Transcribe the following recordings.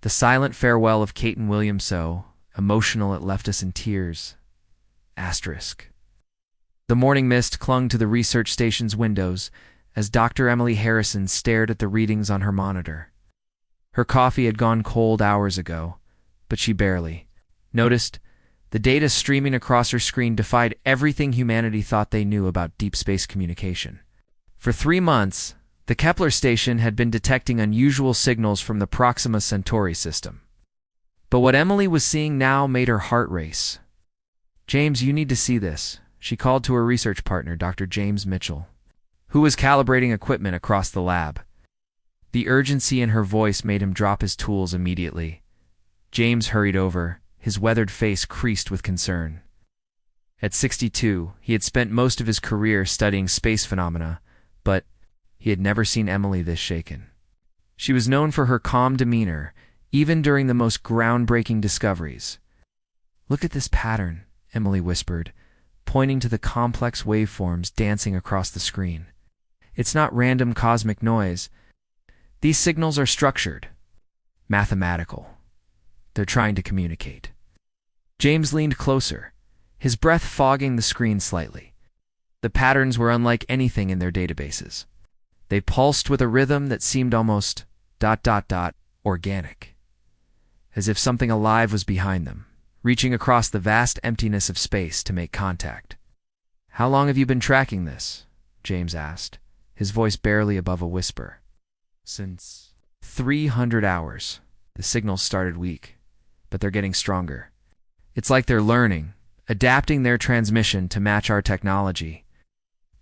The silent farewell of Kate and William, so emotional it left us in tears. Asterisk. The morning mist clung to the research station's windows as Dr. Emily Harrison stared at the readings on her monitor. Her coffee had gone cold hours ago, but she barely noticed. The data streaming across her screen defied everything humanity thought they knew about deep space communication. For 3 months, the Kepler station had been detecting unusual signals from the Proxima Centauri system. But what Emily was seeing now made her heart race. "James, you need to see this," she called to her research partner, Dr. James Mitchell, who was calibrating equipment across the lab. The urgency in her voice made him drop his tools immediately. James hurried over, his weathered face creased with concern. At 62, he had spent most of his career studying space phenomena, but he had never seen Emily this shaken. She was known for her calm demeanor, even during the most groundbreaking discoveries. "Look at this pattern," Emily whispered, pointing to the complex waveforms dancing across the screen. "It's not random cosmic noise. These signals are structured, mathematical. They're trying to communicate." James leaned closer, his breath fogging the screen slightly. The patterns were unlike anything in their databases. They pulsed with a rhythm that seemed almost ... organic, as if something alive was behind them, reaching across the vast emptiness of space to make contact. "How long have you been tracking this?" James asked, his voice barely above a whisper. "Since 300 hours. The signals started weak, but they're getting stronger. It's like they're learning, adapting their transmission to match our technology."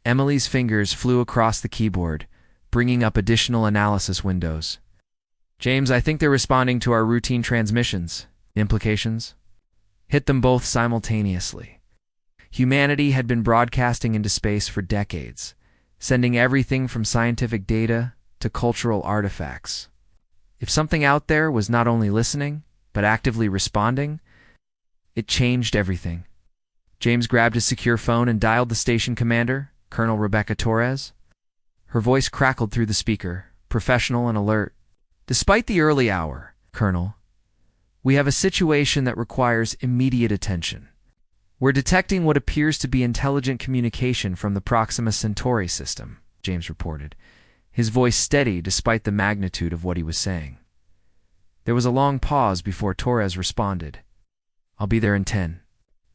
Emily's fingers flew across the keyboard, bringing up additional analysis windows. "James, I think they're responding to our routine transmissions. Implications? Hit them both simultaneously. Humanity had been broadcasting into space for decades, sending everything from scientific data to cultural artifacts. If something out there was not only listening, but actively responding, it changed everything." James grabbed his secure phone and dialed the station commander, Colonel Rebecca Torres. Her voice crackled through the speaker, professional and alert. "Despite the early hour, Colonel, we have a situation that requires immediate attention. We're detecting what appears to be intelligent communication from the Proxima Centauri system," James reported, his voice steady despite the magnitude of what he was saying. There was a long pause before Torres responded. "I'll be there in 10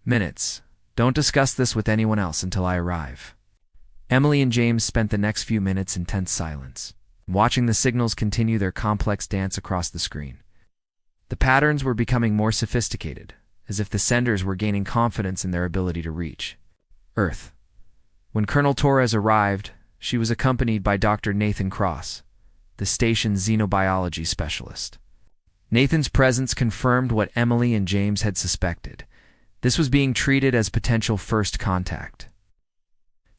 minutes. Don't discuss this with anyone else until I arrive." Emily and James spent the next few minutes in tense silence, watching the signals continue their complex dance across the screen. The patterns were becoming more sophisticated, as if the senders were gaining confidence in their ability to reach Earth. When Colonel Torres arrived, she was accompanied by Dr. Nathan Cross, the station's xenobiology specialist. Nathan's presence confirmed what Emily and James had suspected. This was being treated as potential first contact.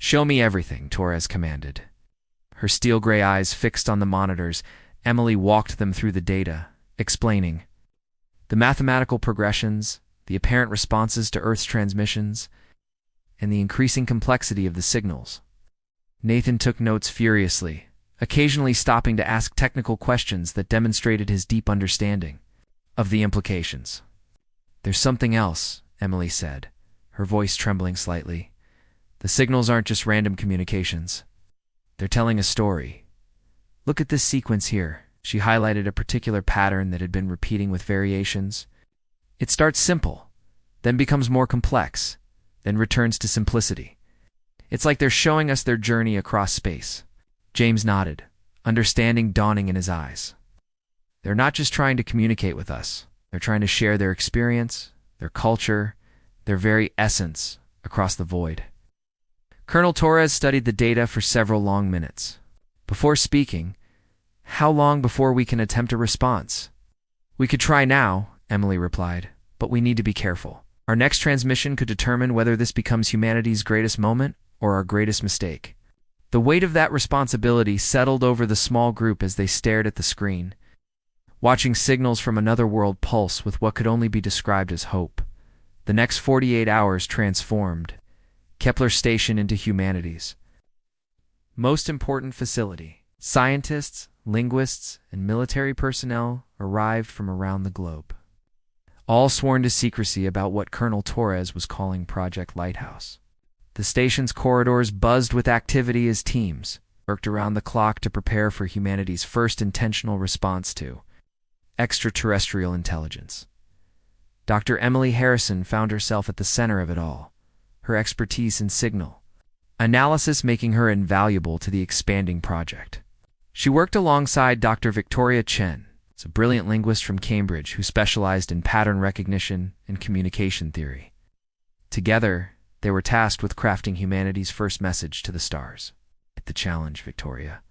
"Show me everything," Torres commanded. Her steel-gray eyes fixed on the monitors, Emily walked them through the data, explaining the mathematical progressions, the apparent responses to Earth's transmissions, and the increasing complexity of the signals. Nathan took notes furiously, occasionally stopping to ask technical questions that demonstrated his deep understanding of the implications. "There's something else," Emily said, her voice trembling slightly. "The signals aren't just random communications. They're telling a story. Look at this sequence here." She highlighted a particular pattern that had been repeating with variations. "It starts simple, then becomes more complex, then returns to simplicity. It's like they're showing us their journey across space." James nodded, understanding dawning in his eyes. "They're not just trying to communicate with us. They're trying to share their experience, their culture, their very essence across the void." Colonel Torres studied the data for several long minutes. Before speaking, "How long before we can attempt a response?" "We could try now," Emily replied, "but we need to be careful. Our next transmission could determine whether this becomes humanity's greatest moment or our greatest mistake." The weight of that responsibility settled over the small group as they stared at the screen, watching signals from another world pulse with what could only be described as hope. The next 48 hours transformed Kepler station into humanity's most important facility. Scientists, linguists, and military personnel arrived from around the globe, all sworn to secrecy about what Colonel Torres was calling Project Lighthouse. The station's corridors buzzed with activity as teams worked around the clock to prepare for humanity's first intentional response to extraterrestrial intelligence. Dr. Emily Harrison found herself at the center of it all, her expertise in signal analysis making her invaluable to the expanding project. She worked alongside Dr. Victoria Chen, a brilliant linguist from Cambridge who specialized in pattern recognition and communication theory. Together, they were tasked with crafting humanity's first message to the stars. The challenge, Victoria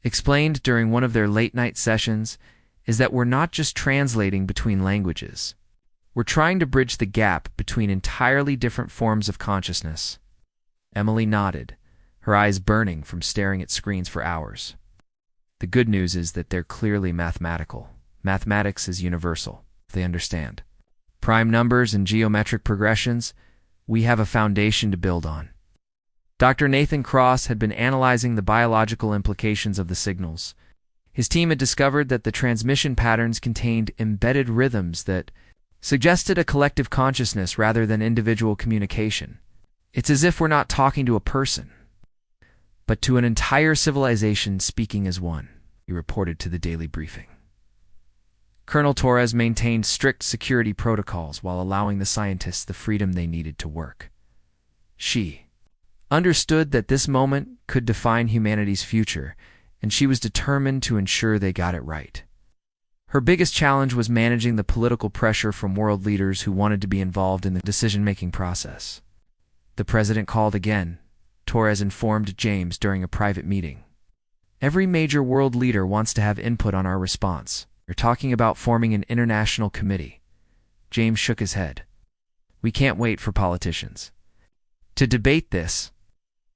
explained during one of their late-night sessions, is that we're not just translating between languages. We're trying to bridge the gap between entirely different forms of consciousness. Emily nodded, her eyes burning from staring at screens for hours. The good news is that they're clearly mathematical. Mathematics is universal. They understand prime numbers and geometric progressions. We have a foundation to build on. Dr. Nathan Cross had been analyzing the biological implications of the signals. His team had discovered that the transmission patterns contained embedded rhythms that suggested a collective consciousness rather than individual communication. It's as if we're not talking to a person, but to an entire civilization speaking as one, he reported to the daily briefing. Colonel Torres maintained strict security protocols while allowing the scientists the freedom they needed to work. She understood that this moment could define humanity's future, and she was determined to ensure they got it right. Her biggest challenge was managing the political pressure from world leaders who wanted to be involved in the decision-making process. The president called again, Torres informed James during a private meeting. Every major world leader wants to have input on our response. We're talking about forming an international committee. James shook his head. We can't wait for politicians to debate this.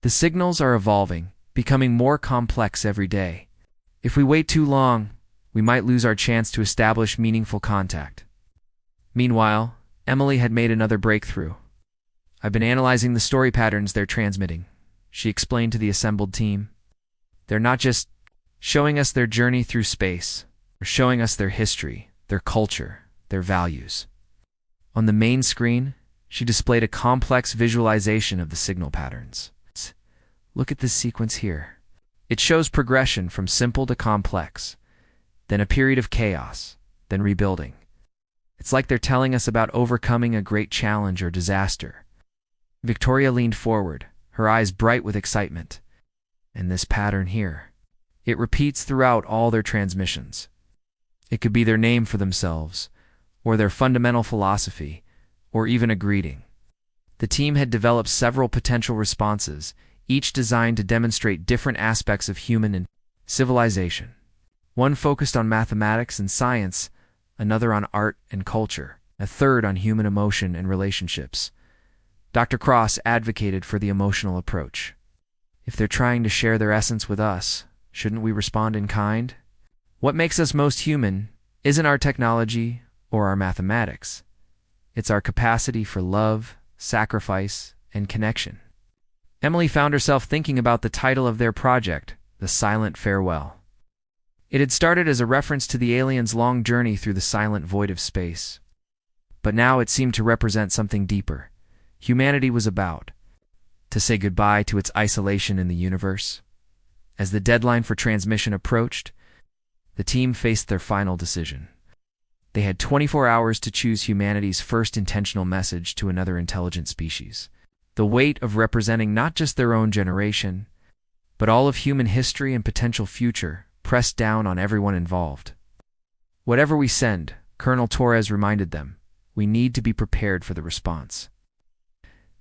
The signals are evolving, becoming more complex every day. If we wait too long, we might lose our chance to establish meaningful contact. Meanwhile, Emily had made another breakthrough. I've been analyzing the story patterns they're transmitting, she explained to the assembled team. They're not just showing us their journey through space, they're showing us their history, their culture, their values. On the main screen, she displayed a complex visualization of the signal patterns. Look at this sequence here. It shows progression from simple to complex, then a period of chaos, then rebuilding. It's like they're telling us about overcoming a great challenge or disaster. Victoria leaned forward, her eyes bright with excitement. And this pattern here, it repeats throughout all their transmissions. It could be their name for themselves, or their fundamental philosophy, or even a greeting. The team had developed several potential responses, each designed to demonstrate different aspects of human and civilization. One focused on mathematics and science, another on art and culture, a third on human emotion and relationships. Dr. Cross advocated for the emotional approach. If they're trying to share their essence with us, shouldn't we respond in kind? What makes us most human isn't our technology or our mathematics. It's our capacity for love, sacrifice, and connection. Emily found herself thinking about the title of their project, The Silent Farewell. It had started as a reference to the aliens' long journey through the silent void of space. But now it seemed to represent something deeper. Humanity was about to say goodbye to its isolation in the universe. As the deadline for transmission approached, the team faced their final decision. They had 24 hours to choose humanity's first intentional message to another intelligent species. The weight of representing not just their own generation, but all of human history and potential future pressed down on everyone involved. Whatever we send, Colonel Torres reminded them, we need to be prepared for the response.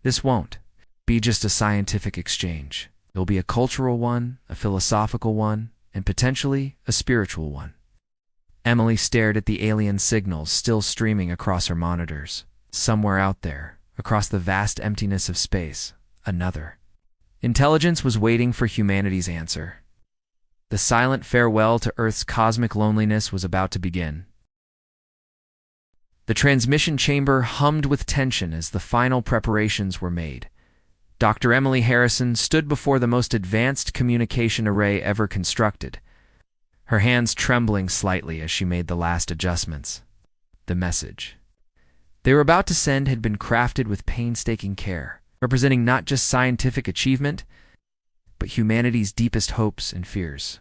This won't be just a scientific exchange. It'll be a cultural one, a philosophical one, and potentially a spiritual one. Emily stared at the alien signals still streaming across her monitors. Somewhere out there, across the vast emptiness of space, another intelligence was waiting for humanity's answer. The silent farewell to Earth's cosmic loneliness was about to begin. The transmission chamber hummed with tension as the final preparations were made. Dr. Emily Harrison stood before the most advanced communication array ever constructed, her hands trembling slightly as she made the last adjustments. The message they were about to send had been crafted with painstaking care, representing not just scientific achievement, but humanity's deepest hopes and fears.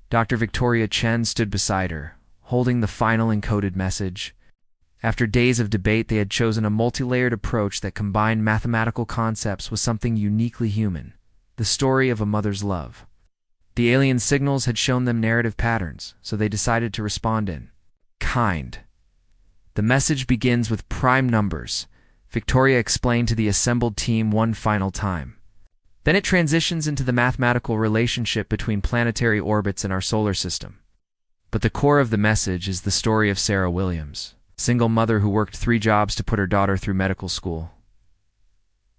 Dr. Victoria Chen stood beside her, holding the final encoded message. After days of debate, they had chosen a multi-layered approach that combined mathematical concepts with something uniquely human, the story of a mother's love. The alien signals had shown them narrative patterns, so they decided to respond in kind. The message begins with prime numbers, Victoria explained to the assembled team one final time. Then it transitions into the mathematical relationship between planetary orbits in our solar system. But the core of the message is the story of Sarah Williams, a single mother who worked 3 jobs to put her daughter through medical school.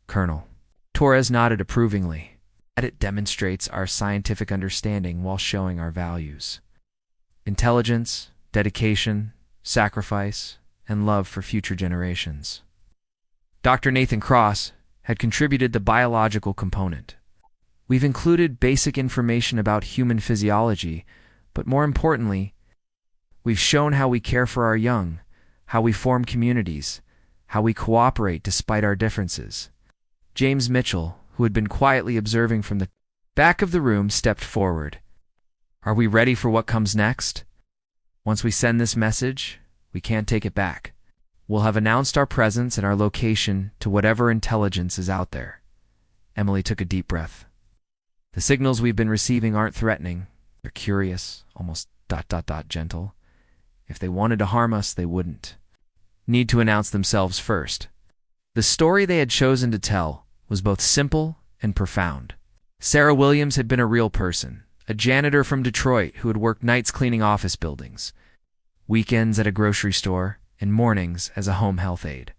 Colonel Torres nodded approvingly. It demonstrates our scientific understanding while showing our values. Intelligence, dedication, sacrifice, and love for future generations. Dr. Nathan Cross had contributed the biological component. We've included basic information about human physiology, but more importantly, we've shown how we care for our young, how we form communities, how we cooperate despite our differences. James Mitchell, who had been quietly observing from the back of the room, stepped forward. Are we ready for what comes next? Once we send this message, we can't take it back. We'll have announced our presence and our location to whatever intelligence is out there. Emily took a deep breath. The signals we've been receiving aren't threatening. They're curious, almost ... gentle. If they wanted to harm us, they wouldn't need to announce themselves first. The story they had chosen to tell was both simple and profound. Sarah Williams had been a real person, a janitor from Detroit who had worked nights cleaning office buildings, weekends at a grocery store, and mornings as a home health aide.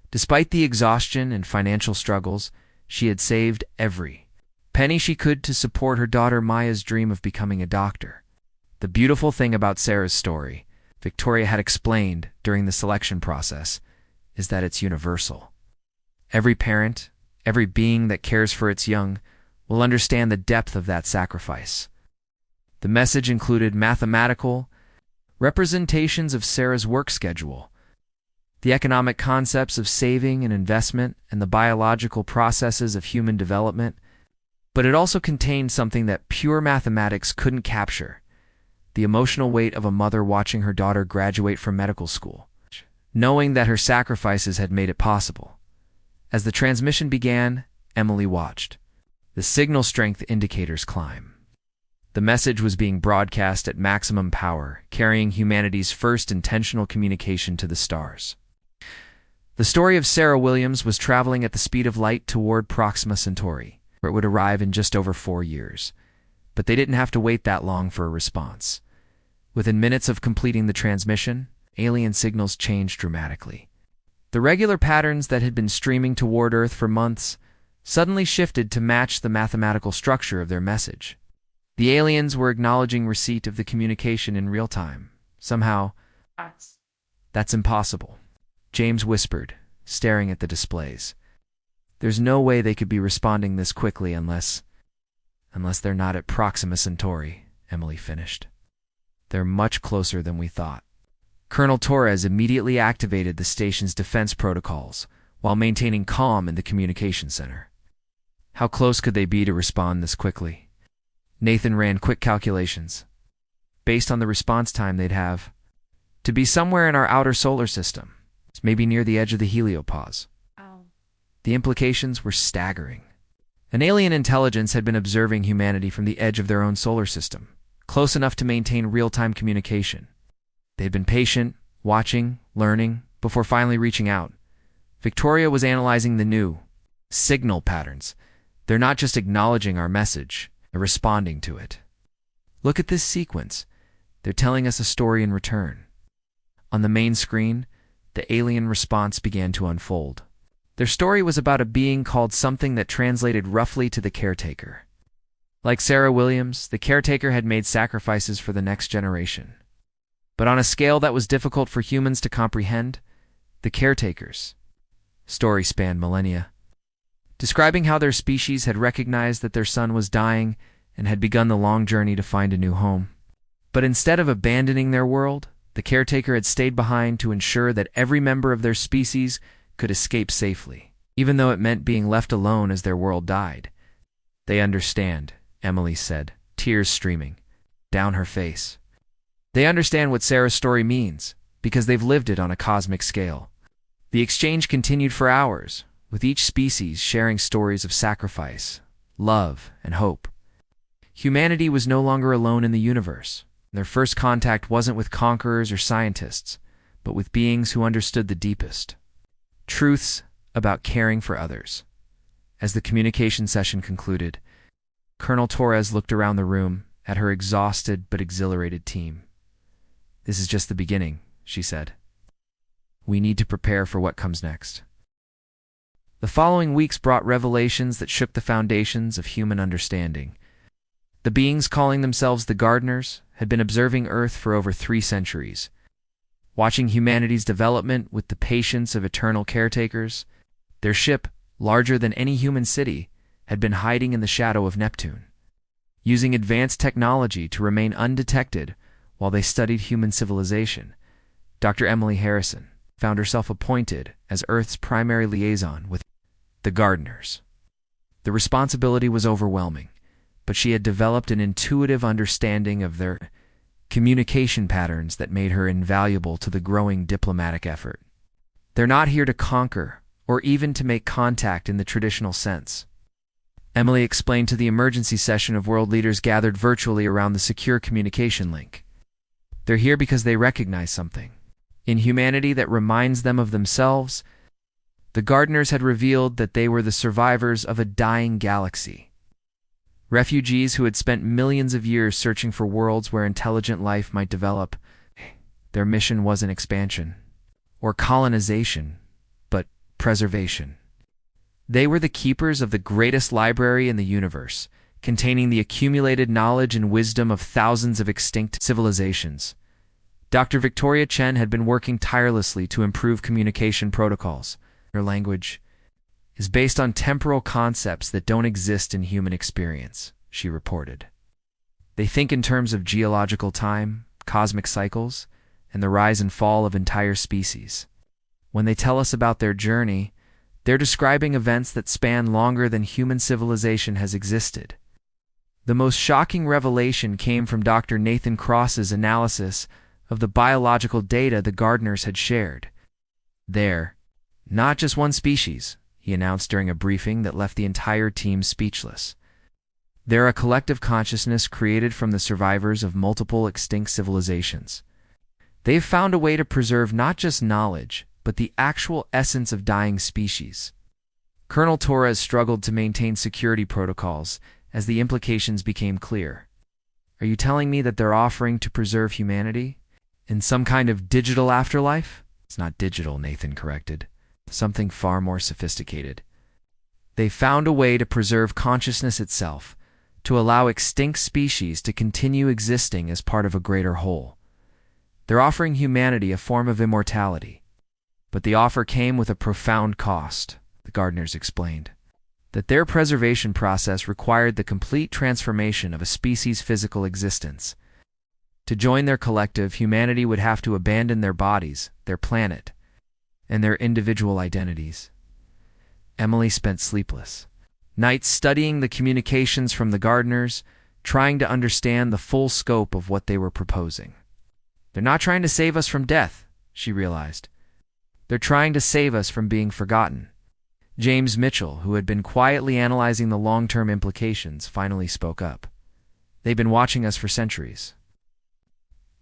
Despite the exhaustion and financial struggles, she had saved every penny she could to support her daughter Maya's dream of becoming a doctor. The beautiful thing about Sarah's story, Victoria had explained during the selection process, is that it's universal. Every parent, every being that cares for its young, will understand the depth of that sacrifice. The message included mathematical representations of Sarah's work schedule, the economic concepts of saving and investment, and the biological processes of human development, but it also contained something that pure mathematics couldn't capture: the emotional weight of a mother watching her daughter graduate from medical school, knowing that her sacrifices had made it possible. As the transmission began, Emily watched. The signal strength indicators climb. The message was being broadcast at maximum power, carrying humanity's first intentional communication to the stars. The story of Sarah Williams was traveling at the speed of light toward Proxima Centauri, where it would arrive in just over 4 years. But they didn't have to wait that long for a response. Within minutes of completing the transmission, alien signals changed dramatically. The regular patterns that had been streaming toward Earth for months suddenly shifted to match the mathematical structure of their message. The aliens were acknowledging receipt of the communication in real time. Somehow, that's impossible, James whispered, staring at the displays. There's no way they could be responding this quickly unless they're not at Proxima Centauri, Emily finished. They're much closer than we thought. Colonel Torres immediately activated the station's defense protocols while maintaining calm in the communication center. How close could they be to respond this quickly? Nathan ran quick calculations. Based on the response time they'd have, to be somewhere in our outer solar system, maybe near the edge of the heliopause. The implications were staggering. An alien intelligence had been observing humanity from the edge of their own solar system, close enough to maintain real-time communication. They'd been patient, watching, learning, before finally reaching out. Victoria was analyzing the new signal patterns. They're not just acknowledging our message, they're responding to it. Look at this sequence. They're telling us a story in return. On the main screen, the alien response began to unfold. Their story was about a being called something that translated roughly to the caretaker. Like Sarah Williams, the caretaker had made sacrifices for the next generation. But on a scale that was difficult for humans to comprehend, the caretaker's story spanned millennia, describing how their species had recognized that their son was dying and had begun the long journey to find a new home. But instead of abandoning their world, the caretaker had stayed behind to ensure that every member of their species could escape safely, even though it meant being left alone as their world died. "They understand," Emily said, tears streaming down her face. "They understand what Sarah's story means, because they've lived it on a cosmic scale." The exchange continued for hours, with each species sharing stories of sacrifice, love, and hope. Humanity was no longer alone in the universe. Their first contact wasn't with conquerors or scientists, but with beings who understood the deepest truths about caring for others. As the communication session concluded, Colonel Torres looked around the room at her exhausted but exhilarated team. "This is just the beginning," she said. "We need to prepare for what comes next." The following weeks brought revelations that shook the foundations of human understanding. The beings calling themselves the Gardeners had been observing Earth for over 3 centuries, watching humanity's development with the patience of eternal caretakers. Their ship, larger than any human city, had been hiding in the shadow of Neptune, using advanced technology to remain undetected while they studied human civilization. Dr. Emily Harrison found herself appointed as Earth's primary liaison with the Gardeners. The responsibility was overwhelming, but she had developed an intuitive understanding of their communication patterns that made her invaluable to the growing diplomatic effort. "They're not here to conquer, or even to make contact in the traditional sense," Emily explained to the emergency session of world leaders gathered virtually around the secure communication link. "They're here because they recognize something in humanity that reminds them of themselves." The Gardeners had revealed that they were the survivors of a dying galaxy. Refugees who had spent millions of years searching for worlds where intelligent life might develop. Their mission wasn't expansion or colonization, but preservation. They were the keepers of the greatest library in the universe, containing the accumulated knowledge and wisdom of thousands of extinct civilizations. Dr. Victoria Chen had been working tirelessly to improve communication protocols. Her language is based on temporal concepts that don't exist in human experience, she reported. They think in terms of geological time, cosmic cycles, and the rise and fall of entire species. When they tell us about their journey, they're describing events that span longer than human civilization has existed. The most shocking revelation came from Dr. Nathan Cross's analysis of the biological data the Gardeners had shared. They're not just one species, he announced during a briefing that left the entire team speechless. They're a collective consciousness created from the survivors of multiple extinct civilizations. They've found a way to preserve not just knowledge, but the actual essence of dying species. Colonel Torres struggled to maintain security protocols as the implications became clear. "Are you telling me that they're offering to preserve humanity in some kind of digital afterlife?" "It's not digital," Nathan corrected. "Something far more sophisticated. They found a way to preserve consciousness itself, to allow extinct species to continue existing as part of a greater whole. They're offering humanity a form of immortality. But the offer came with a profound cost," the Gardeners explained. That their preservation process required the complete transformation of a species' physical existence. To join their collective, humanity would have to abandon their bodies, their planet, and their individual identities. Emily spent sleepless nights studying the communications from the Gardeners, trying to understand the full scope of what they were proposing. "They're not trying to save us from death," she realized. "They're trying to save us from being forgotten." James Mitchell, who had been quietly analyzing the long-term implications, finally spoke up. "They've been watching us for centuries.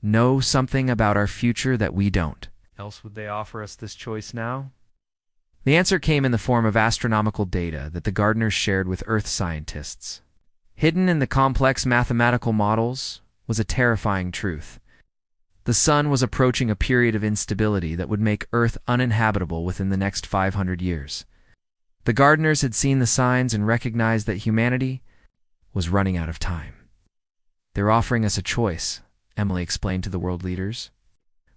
Know something about our future that we don't. Else would they offer us this choice now?" The answer came in the form of astronomical data that the Gardeners shared with Earth scientists. Hidden in the complex mathematical models was a terrifying truth. The sun was approaching a period of instability that would make Earth uninhabitable within the next 500 years. The Gardeners had seen the signs and recognized that humanity was running out of time. "They're offering us a choice," Emily explained to the world leaders.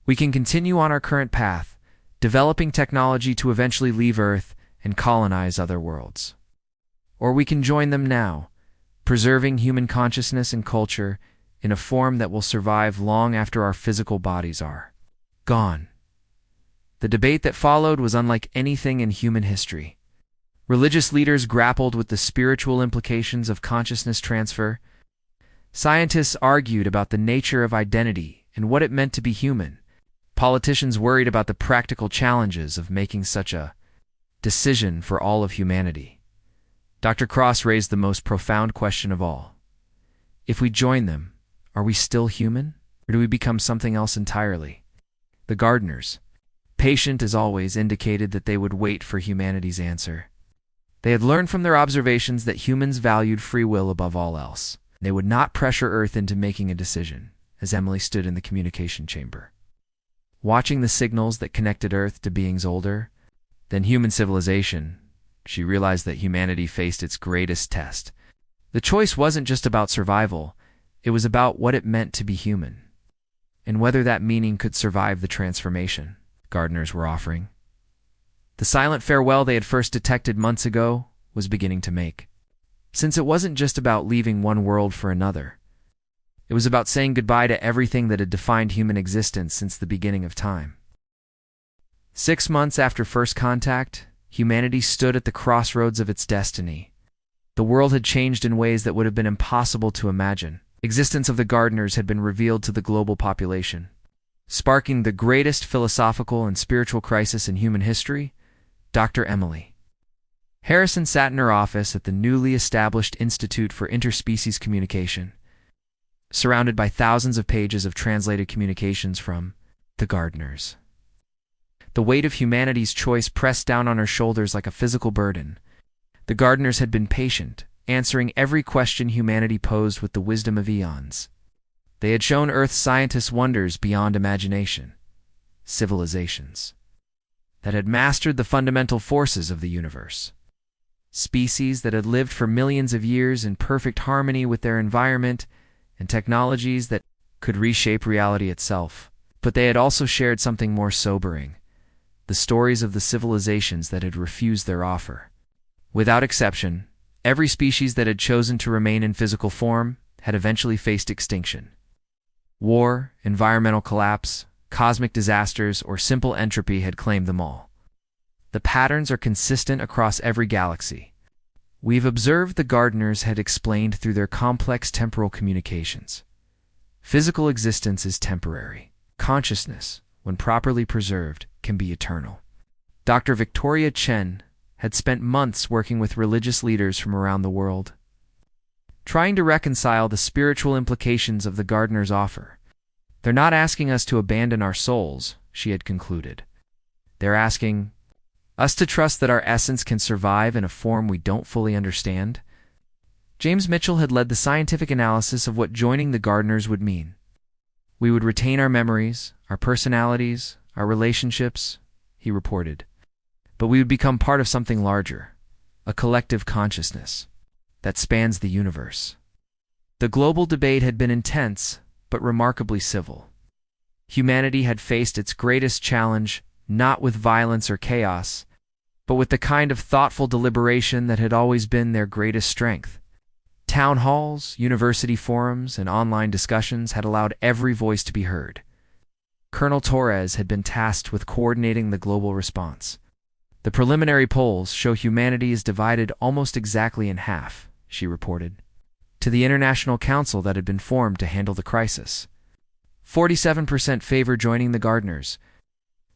"We can continue on our current path, developing technology to eventually leave Earth and colonize other worlds. Or we can join them now, preserving human consciousness and culture in a form that will survive long after our physical bodies are gone. The debate that followed was unlike anything in human history. Religious leaders grappled with the spiritual implications of consciousness transfer. Scientists argued about the nature of identity and what it meant to be human. Politicians worried about the practical challenges of making such a decision for all of humanity. Dr. Cross raised the most profound question of all. If we join them, are we still human, or do we become something else entirely? The gardeners, patient as always, indicated that they would wait for humanity's answer. They had learned from their observations that humans valued free will above all else. They would not pressure Earth into making a decision, as Emily stood in the communication chamber. Watching the signals that connected Earth to beings older than human civilization, she realized that humanity faced its greatest test. The choice wasn't just about survival, it was about what it meant to be human, and whether that meaning could survive the transformation gardeners were offering. The silent farewell they had first detected months ago was beginning to make. Since it wasn't just about leaving one world for another, it was about saying goodbye to everything that had defined human existence since the beginning of time. 6 months after first contact, humanity stood at the crossroads of its destiny. The world had changed in ways that would have been impossible to imagine. The existence of the gardeners had been revealed to the global population, sparking the greatest philosophical and spiritual crisis in human history. Dr. Emily Harrison sat in her office at the newly established Institute for Interspecies Communication, surrounded by thousands of pages of translated communications from the gardeners. The weight of humanity's choice pressed down on her shoulders like a physical burden. The gardeners had been patient, answering every question humanity posed with the wisdom of eons. They had shown Earth's scientists wonders beyond imagination, civilizations that had mastered the fundamental forces of the universe, species that had lived for millions of years in perfect harmony with their environment, and technologies that could reshape reality itself. But they had also shared something more sobering: the stories of the civilizations that had refused their offer. Without exception, every species that had chosen to remain in physical form had eventually faced extinction. War, environmental collapse, cosmic disasters, or simple entropy had claimed them all. The patterns are consistent across every galaxy. We've observed, the gardeners had explained through their complex temporal communications. Physical existence is temporary. Consciousness, when properly preserved, can be eternal. Dr. Victoria Chen had spent months working with religious leaders from around the world, trying to reconcile the spiritual implications of the gardener's offer. They're not asking us to abandon our souls, she had concluded. They're asking us to trust that our essence can survive in a form we don't fully understand. James Mitchell had led the scientific analysis of what joining the gardeners would mean. We would retain our memories, our personalities, our relationships, he reported. But we would become part of something larger, a collective consciousness that spans the universe. The global debate had been intense, but remarkably civil. Humanity had faced its greatest challenge not with violence or chaos, but with the kind of thoughtful deliberation that had always been their greatest strength. Town halls, university forums, and online discussions had allowed every voice to be heard. Colonel Torres had been tasked with coordinating the global response. The preliminary polls show humanity is divided almost exactly in half, she reported, to the international council that had been formed to handle the crisis. 47% favor joining the gardeners,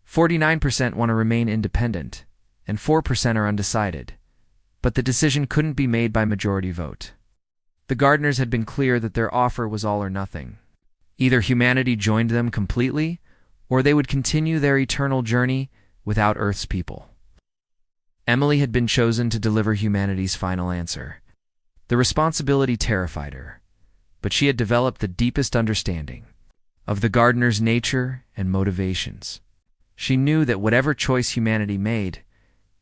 49% want to remain independent, and 4% are undecided. But the decision couldn't be made by majority vote. The gardeners had been clear that their offer was all or nothing. Either humanity joined them completely, or they would continue their eternal journey without Earth's people. Emily had been chosen to deliver humanity's final answer. The responsibility terrified her, but she had developed the deepest understanding of the gardener's nature and motivations. She knew that whatever choice humanity made,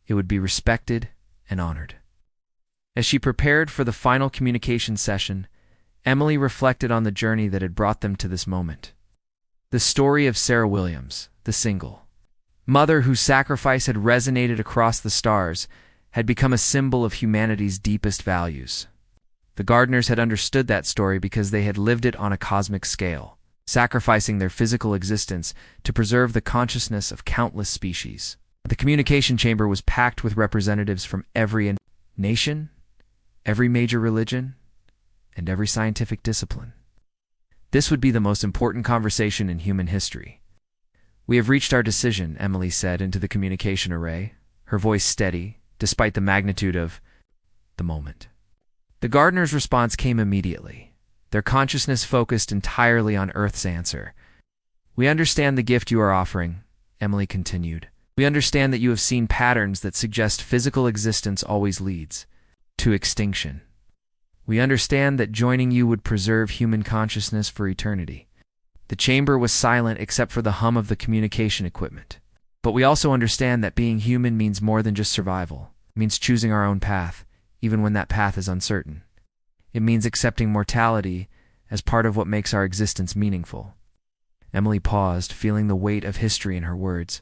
it would be respected and honored. As she prepared for the final communication session, Emily reflected on the journey that had brought them to this moment. The story of Sarah Williams, the single mother whose sacrifice had resonated across the stars, had become a symbol of humanity's deepest values. The gardeners had understood that story because they had lived it on a cosmic scale, sacrificing their physical existence to preserve the consciousness of countless species. The communication chamber was packed with representatives from every nation, every major religion, and every scientific discipline. This would be the most important conversation in human history. "We have reached our decision," Emily said into the communication array, her voice steady, despite the magnitude of the moment. The gardener's response came immediately, their consciousness focused entirely on Earth's answer. "We understand the gift you are offering," Emily continued. "We understand that you have seen patterns that suggest physical existence always leads to extinction. We understand that joining you would preserve human consciousness for eternity." The chamber was silent except for the hum of the communication equipment. "But we also understand that being human means more than just survival. It means choosing our own path, even when that path is uncertain. It means accepting mortality as part of what makes our existence meaningful." Emily paused, feeling the weight of history in her words.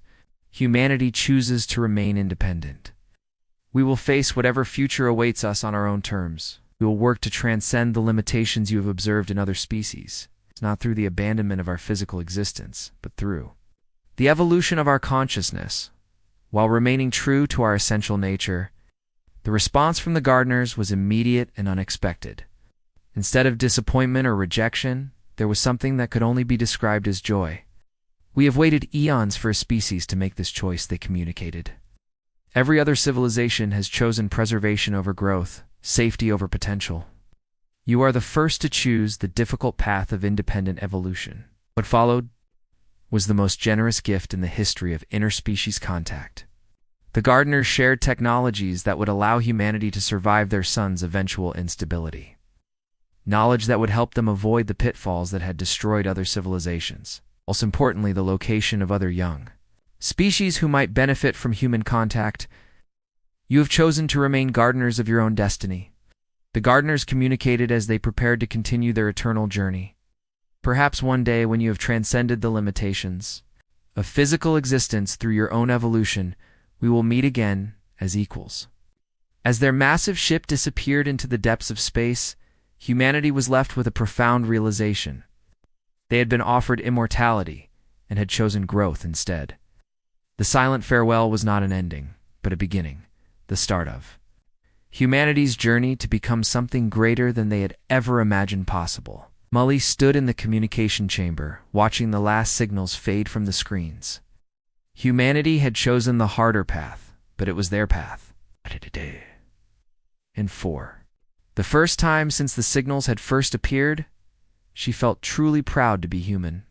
"Humanity chooses to remain independent. We will face whatever future awaits us on our own terms. We will work to transcend the limitations you have observed in other species. It's not through the abandonment of our physical existence, but through the evolution of our consciousness, while remaining true to our essential nature." The response from the gardeners was immediate and unexpected. Instead of disappointment or rejection, there was something that could only be described as joy. "We have waited eons for a species to make this choice," they communicated. "Every other civilization has chosen preservation over growth, safety over potential. You are the first to choose the difficult path of independent evolution." What followed was the most generous gift in the history of interspecies contact. The gardeners shared technologies that would allow humanity to survive their sun's eventual instability. Knowledge that would help them avoid the pitfalls that had destroyed other civilizations. Most importantly, the location of other young species who might benefit from human contact. "You have chosen to remain gardeners of your own destiny," the gardeners communicated as they prepared to continue their eternal journey. "Perhaps one day, when you have transcended the limitations of physical existence through your own evolution, we will meet again as equals." As their massive ship disappeared into the depths of space, humanity was left with a profound realization. They had been offered immortality and had chosen growth instead. The silent farewell was not an ending, but a beginning, the start of humanity's journey to become something greater than they had ever imagined possible. Molly stood in the communication chamber, watching the last signals fade from the screens. Humanity had chosen the harder path, but it was their path. In 4. The first time since the signals had first appeared, she felt truly proud to be human.